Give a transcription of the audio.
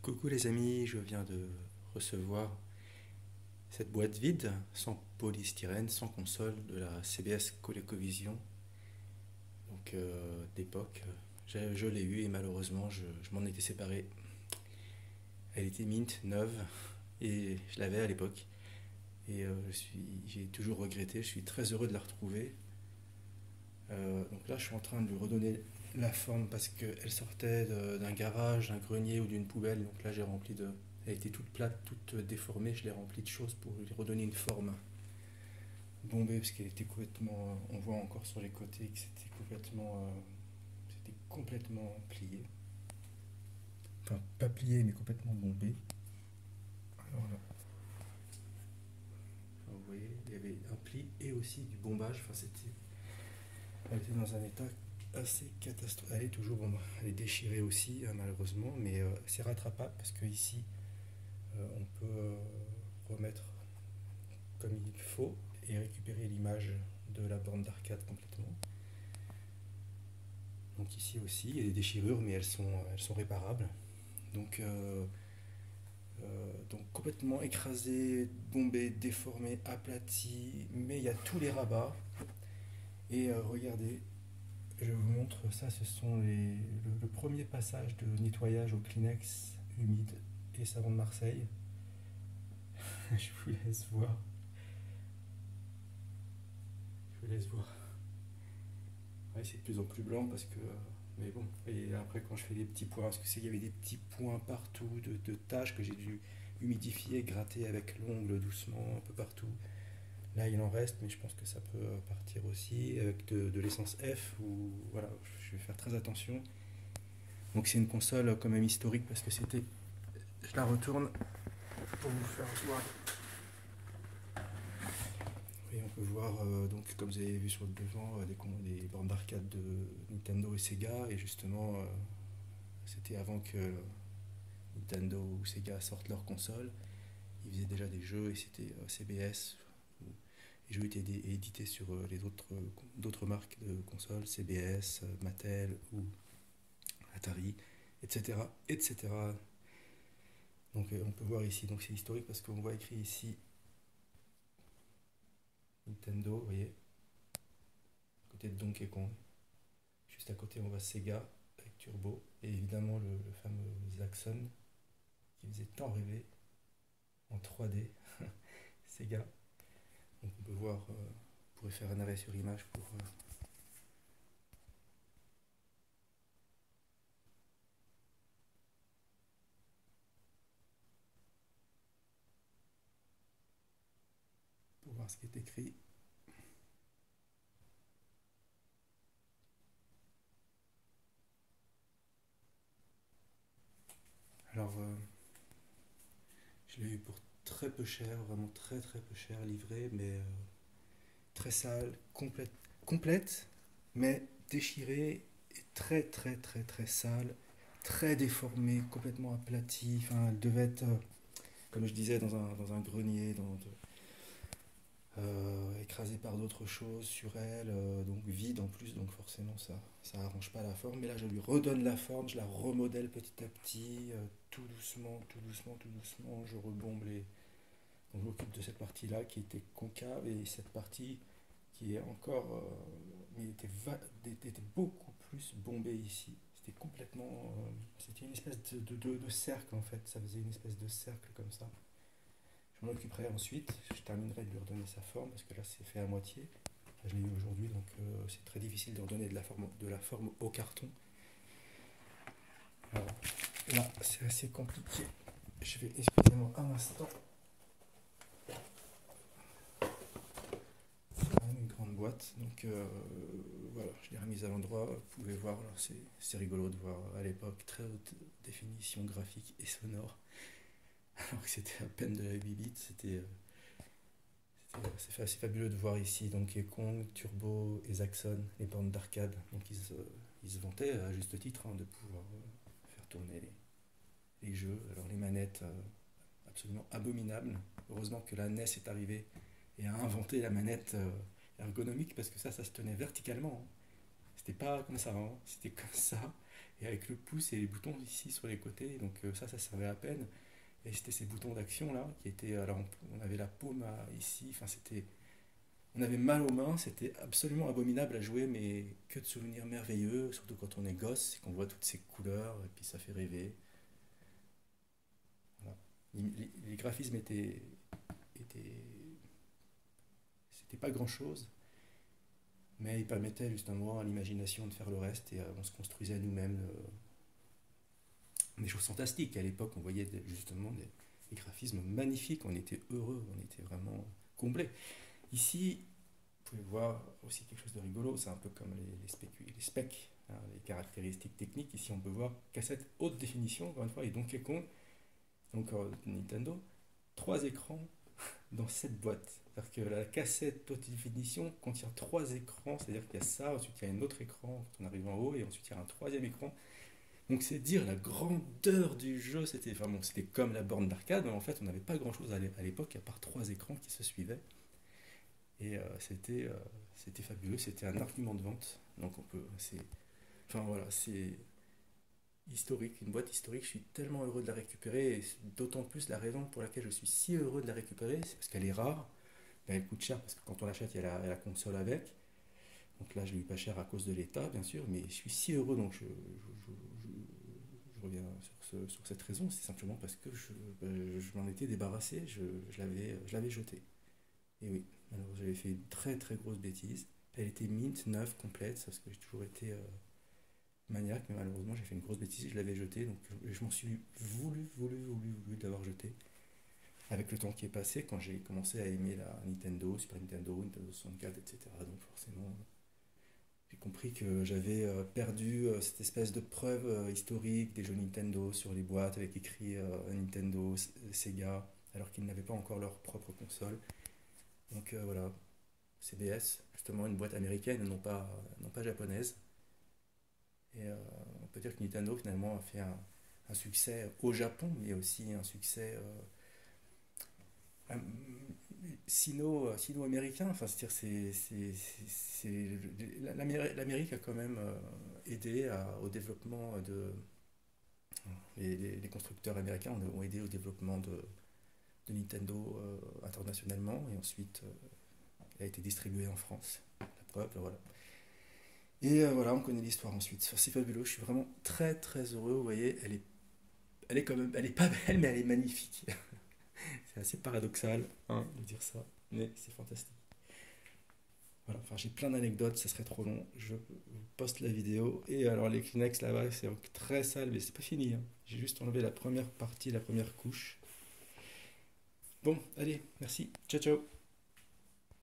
Coucou les amis, je viens de recevoir cette boîte vide, sans polystyrène, sans console, de la CBS ColecoVision, donc d'époque. Je l'ai eue et malheureusement je m'en étais séparé. Elle était mint, neuve, et je l'avais à l'époque. Et j'ai toujours regretté, je suis très heureux de la retrouver. Donc là je suis en train de lui redonner la forme parce qu'elle sortait d'un garage, d'un grenier ou d'une poubelle. Donc là j'ai rempli de... Elle était toute plate, toute déformée, je l'ai remplie de choses pour lui redonner une forme bombée parce qu'elle était complètement... On voit encore sur les côtés que c'était complètement plié. Enfin pas plié mais complètement bombé. Alors là, enfin, vous voyez, il y avait un pli et aussi du bombage. Enfin c'était... Elle était dans un état assez catastrophique. Elle est toujours, bon, elle est déchirée aussi, malheureusement, mais c'est rattrapable parce que ici, on peut remettre comme il faut et récupérer l'image de la borne d'arcade complètement. Donc ici aussi, il y a des déchirures, mais elles sont réparables. Donc, donc complètement écrasé, bombé, déformé, aplati, mais il y a tous les rabats. Et regardez, je vous montre ça, ce sont le premier passage de nettoyage au Kleenex humide et savon de Marseille. Je vous laisse voir. Je vous laisse voir. Ouais, c'est de plus en plus blanc parce que. Mais bon, et après quand je fais des petits points, parce que il y avait des petits points partout de taches que j'ai dû humidifier, gratter avec l'ongle doucement un peu partout. Là il en reste, mais je pense que ça peut partir aussi avec de l'essence F ou voilà, je vais faire très attention. Donc c'est une console quand même historique parce que c'était. Je la retourne pour vous faire voir. Et on peut voir, donc, comme vous avez vu sur le devant, des bornes d'arcade de Nintendo et Sega. Et justement, c'était avant que Nintendo ou Sega sortent leur console. Ils faisaient déjà des jeux et c'était CBS. Les jeux étaient édités sur d'autres marques de consoles, CBS, Mattel ou Atari, etc. etc. Donc on peut voir ici, donc c'est historique parce qu'on voit écrit ici Nintendo, vous voyez, à côté de Donkey Kong. Juste à côté, on voit Sega avec Turbo et évidemment le fameux Zaxxon qui faisait tant rêver en 3D. Sega. Donc on peut voir, on pourrait faire un arrêt sur image pour voir ce qui est écrit. Alors, je l'ai eu pour très peu cher, vraiment très très peu cher livré, mais très sale, complète, mais déchirée et très très très très sale, très déformée, complètement aplatie. Enfin, elle devait être, comme je disais, dans un grenier, écrasée par d'autres choses sur elle, donc vide en plus, donc forcément ça arrange pas la forme. Mais là, je lui redonne la forme, je la remodèle petit à petit, tout doucement, tout doucement, tout doucement. Je rebombe les. Donc, je m'occupe de cette partie-là qui était concave et cette partie qui est encore, mais était beaucoup plus bombée ici. C'était complètement, c'était une espèce de cercle en fait. Ça faisait une espèce de cercle comme ça. Je m'en occuperai ensuite. Je terminerai de lui redonner sa forme parce que là c'est fait à moitié. Enfin, je l'ai eu aujourd'hui donc c'est très difficile de redonner de la forme au carton. Alors, là c'est assez compliqué. Je vais, excusez-moi un instant. Une grande boîte. Donc voilà, je l'ai remise à l'endroit. Vous pouvez voir, c'est rigolo de voir à l'époque très haute définition graphique et sonore. Alors que c'était à peine de la 8 bits. C'est assez fabuleux de voir ici Donkey Kong, Turbo et Zaxxon, les bornes d'arcade. Donc ils se vantaient à juste titre de pouvoir faire tourner les jeux. Alors les manettes absolument abominables. Heureusement que la NES est arrivée et a inventé la manette ergonomique parce que ça se tenait verticalement. Hein. C'était pas comme ça, hein. C'était comme ça. et avec le pouce et les boutons ici sur les côtés. Donc ça servait à peine. Et c'était ces boutons d'action là qui étaient. Alors on avait la paume ici, enfin c'était. On avait mal aux mains, c'était absolument abominable à jouer, mais que de souvenirs merveilleux, surtout quand on est gosse et qu'on voit toutes ces couleurs, et puis ça fait rêver. Voilà. Les graphismes étaient. C'était pas grand chose, mais ils permettaient justement à l'imagination de faire le reste et on se construisait nous-mêmes des choses fantastiques. À l'époque, on voyait justement des graphismes magnifiques, on était heureux, on était vraiment comblés. Ici, vous pouvez voir aussi quelque chose de rigolo, c'est un peu comme les specs, hein, les caractéristiques techniques. Ici, on peut voir cassette haute définition, encore une fois, et Donkey Kong, donc Nintendo, trois écrans dans cette boîte. C'est-à-dire que la cassette haute définition contient trois écrans, c'est-à-dire qu'il y a ça, ensuite il y a un autre écran quand on arrive en haut, et ensuite il y a un troisième écran. Donc c'est dire la grandeur du jeu, c'était enfin bon, c'était comme la borne d'arcade, mais en fait on n'avait pas grand-chose à l'époque à part trois écrans qui se suivaient. Et c'était fabuleux, c'était un argument de vente. Donc on peut, enfin voilà, c'est historique, une boîte historique. Je suis tellement heureux de la récupérer, et d'autant plus la raison pour laquelle je suis si heureux de la récupérer, c'est parce qu'elle est rare. Ben, elle coûte cher parce que quand on l'achète, il y a la console avec. Donc là, je l'ai eu pas cher à cause de l'état, bien sûr, mais je suis si heureux, donc je reviens sur cette raison, c'est simplement parce que je m'en étais débarrassé, je l'avais jeté. Et oui, alors j'avais fait une très très grosse bêtise. Elle était mint, neuve, complète, parce que j'ai toujours été maniaque, mais malheureusement j'ai fait une grosse bêtise, je l'avais jetée, donc je m'en suis voulu de l'avoir jetée. Avec le temps qui est passé, quand j'ai commencé à aimer la Nintendo, Super Nintendo, Nintendo 64, etc. Donc forcément, j'ai compris que j'avais perdu cette espèce de preuve historique des jeux Nintendo sur les boîtes avec écrit Nintendo, Sega, alors qu'ils n'avaient pas encore leur propre console. Donc voilà, CBS, justement une boîte américaine, non pas japonaise. Et on peut dire que Nintendo finalement a fait un succès au Japon, mais aussi un succès sino-américain. Enfin, c'est-à-dire, l'Amérique a quand même aidé au développement les constructeurs américains ont aidé au développement de Nintendo internationalement et ensuite a été distribué en France. La preuve, voilà. Et voilà, on connaît l'histoire ensuite. C'est fabuleux, je suis vraiment très très heureux. Vous voyez, elle est quand même, elle est pas belle, mais elle est magnifique. C'est assez paradoxal hein, de dire ça, mais c'est fantastique. Voilà, enfin j'ai plein d'anecdotes, ça serait trop long. Je poste la vidéo. Et alors les Kleenex là-bas, c'est très sale, mais c'est pas fini, hein. J'ai juste enlevé la première partie, la première couche. Bon, allez, merci. Ciao, ciao.